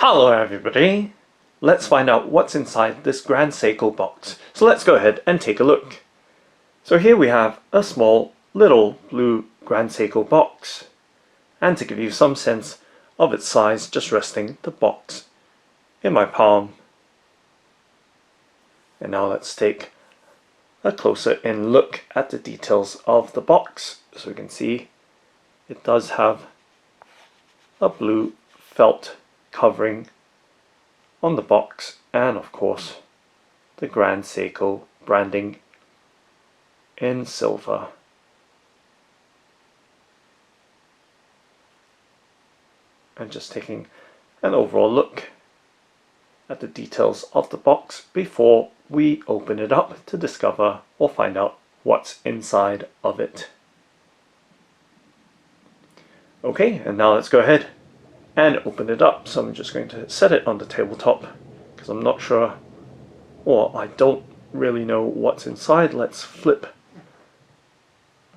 Hello everybody! Let's find out what's inside this Grand Seiko box. So let's go ahead and take a look. So here we have a small little blue Grand Seiko box. And to give you some sense of its size, just resting the box in my palm. And now let's take a closer in look at the details of the box. So you can see it does have a blue felt covering on the box, and of course the Grand Seiko branding in silver. And just taking an overall look at the details of the box before we open it up to discover or find out what's inside of it. Okay, and now let's go ahead and open it up. So I'm just going to set it on the tabletop because I'm not sure, or I don't really know what's inside. Let's flip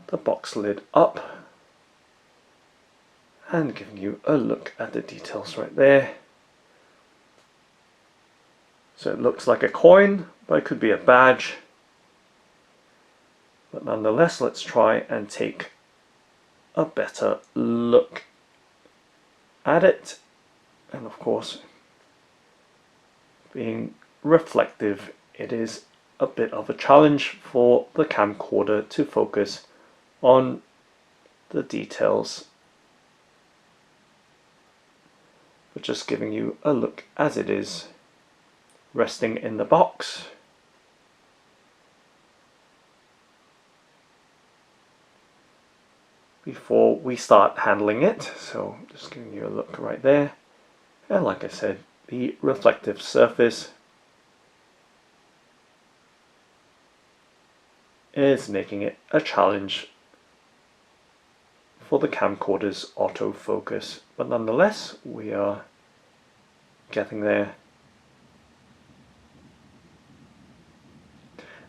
the box lid up and giving you a look at the details right there. So it looks like a coin, but it could be a badge. But nonetheless, let's try and take a better look at it. And of course, being reflective, it is a bit of a challenge for the camcorder to focus on the details. But just giving you a look as it is resting in the box. Before we start handling it, so just giving you a look right there, and like I said, the reflective surface is making it a challenge for the camcorder's autofocus, but nonetheless we are getting there.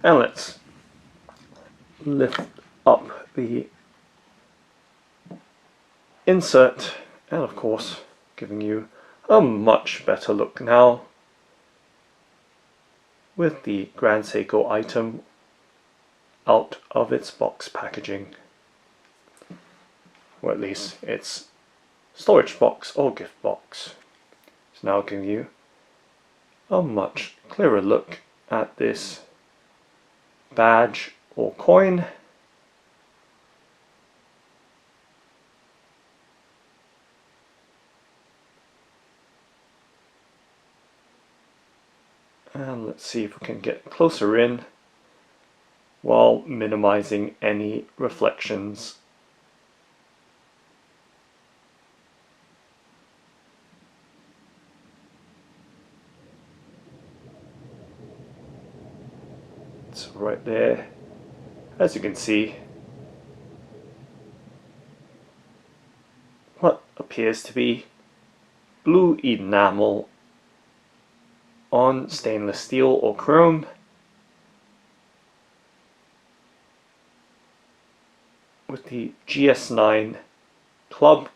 And let's lift up the insert, and of course giving you a much better look now with the Grand Seiko item out of its box packaging, or at least its storage box or gift box. It's now giving you a much clearer look at this badge or coin. And let's see if we can get closer in while minimizing any reflections. So right there, as you can see, what appears to be blue enamel on stainless steel or chrome, with the GS9 Club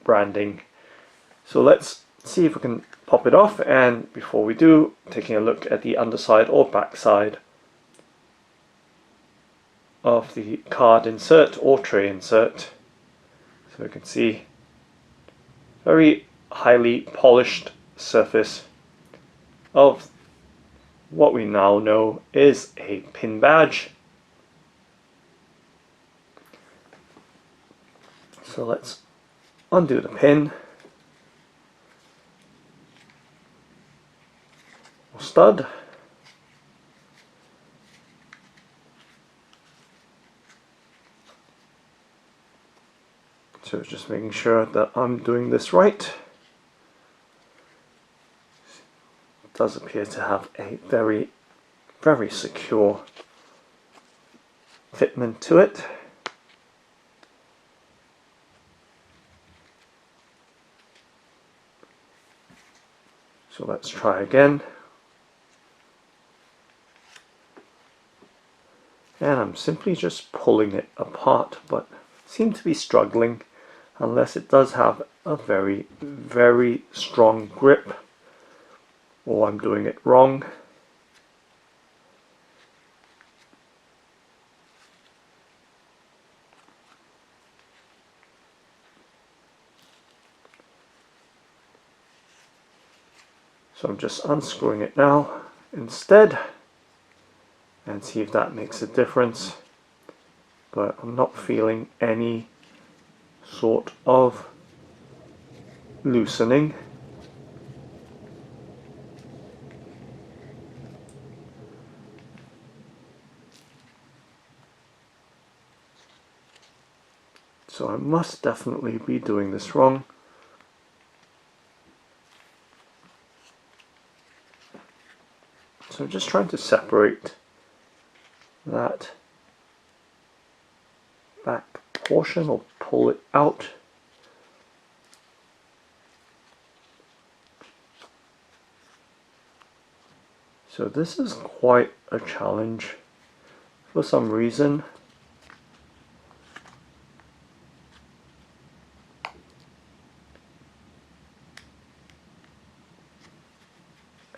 branding. So let's see if we can pop it off, and before we do, taking a look at the underside or backside of the card insert or tray insert. So you can see very highly polished surface of what we now know is a pin badge. So let's undo the pin or stud. So just making sure that I'm doing this right. It does appear to have a very, very secure fitment to it. So let's try again. And I'm simply just pulling it apart, but seem to be struggling. unless it does have a very, very strong grip, or I'm doing it wrong. So I'm just unscrewing it now instead and see if that makes a difference. But I'm not feeling any sort of loosening. So I must definitely be doing this wrong. So I'm just trying to separate that back portion or pull it out. So this is quite a challenge for some reason.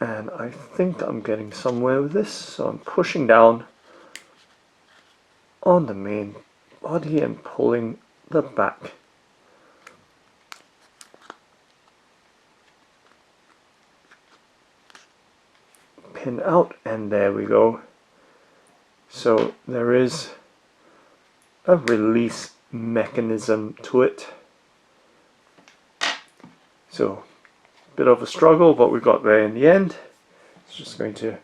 And I think I'm getting somewhere with this, so I'm pushing down on the main body and pulling the back pin out, and there we go. So there is a release mechanism to it. So a bit of a struggle, but we got there in the end. It's just going to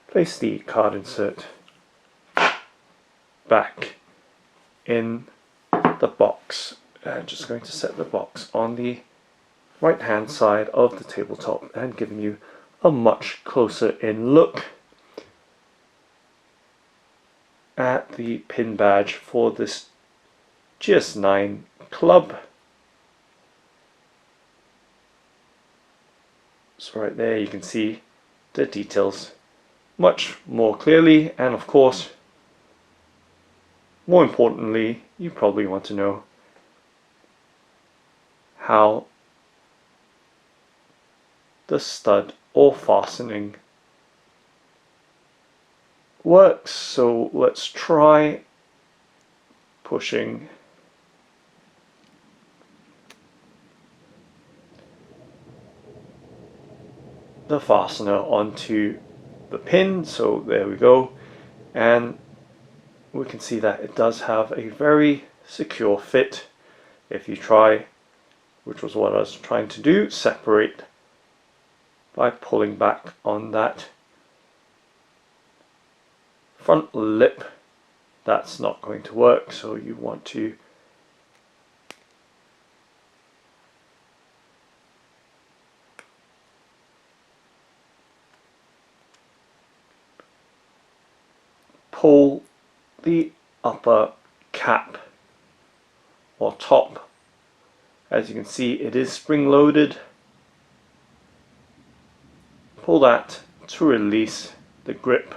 place the card insert back in the box, and just going to set the box on the right hand side of the tabletop and giving you a much closer in look at the pin badge for this GS9 Club. So right there you can see the details much more clearly, and of course, more importantly, you probably want to know how the stud or fastening works. So let's try pushing the fastener onto the pin. So there we go, and we can see that it does have a very secure fit. If you try, which was what I was trying to do, separate by pulling back on that front lip, that's not going to work. So you want to pull the upper cap or top. As you can see, it is spring loaded. Pull that to release the grip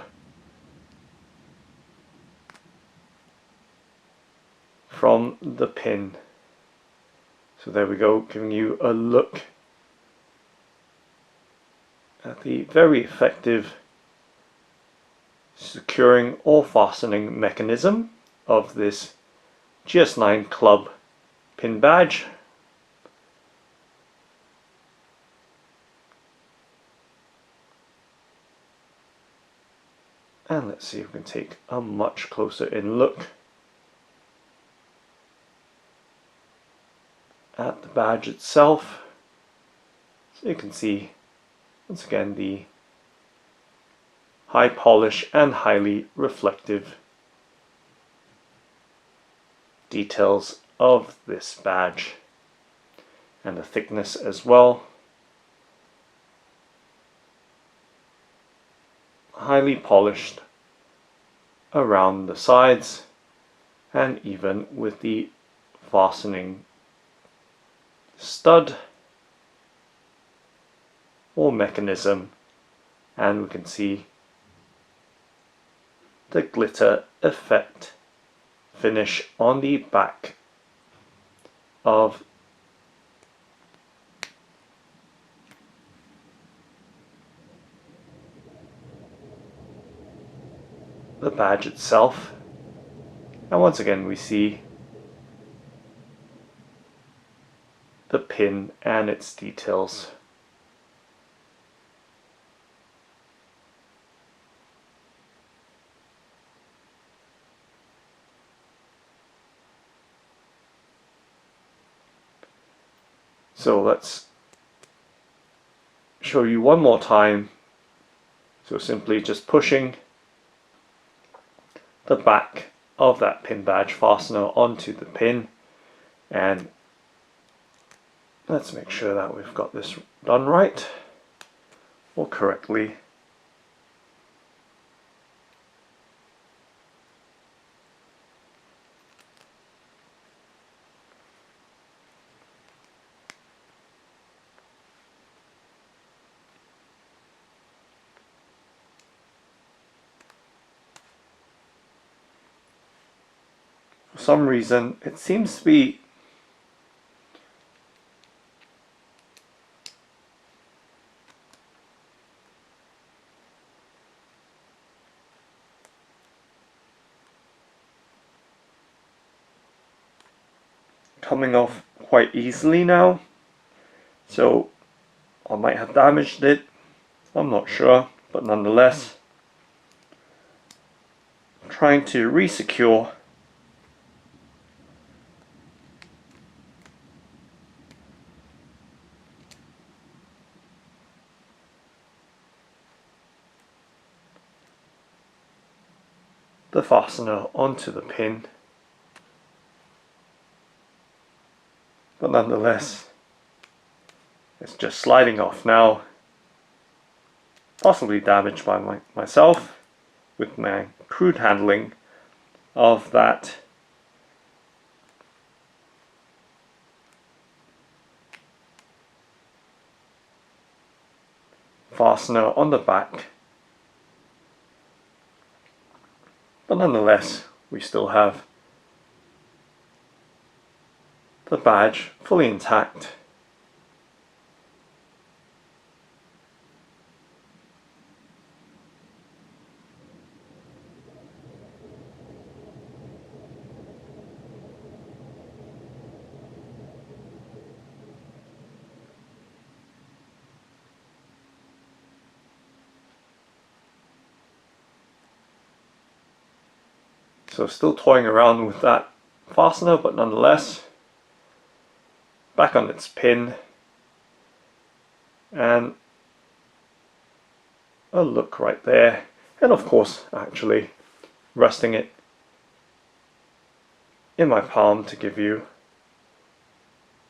from the pin. So there we go, giving you a look at the very effective securing or fastening mechanism of this GS9 Club Pin Badge. And let's see if we can take a much closer in look at the badge itself. So you can see once again the high polish and highly reflective details of this badge, and the thickness as well. Highly polished around the sides and even with the fastening stud or mechanism, and we can see the glitter effect finish on the back of the badge itself, and once again we see the pin and its details. So let's show you one more time. So simply just pushing the back of that pin badge fastener onto the pin, and let's make sure that we've got this done right or correctly. For some reason it seems to be coming off quite easily now, so I might have damaged it, I'm not sure, but nonetheless I'm trying to re-secure the fastener onto the pin, but nonetheless it's just sliding off now, possibly damaged by myself with my crude handling of that fastener on the back. But nonetheless, we still have the badge fully intact. So still toying around with that fastener, but nonetheless back on its pin, and a look right there, and of course actually resting it in my palm to give you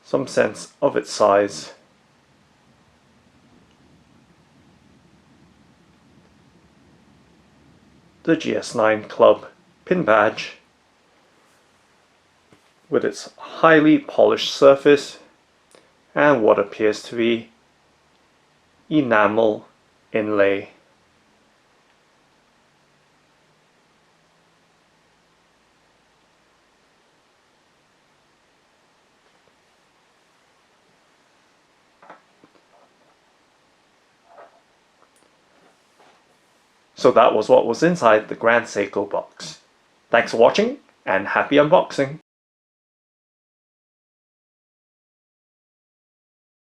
some sense of its size. The GS9 Club Pin Badge with its highly polished surface and what appears to be enamel inlay. So that was what was inside the Grand Seiko box. Thanks for watching and happy unboxing!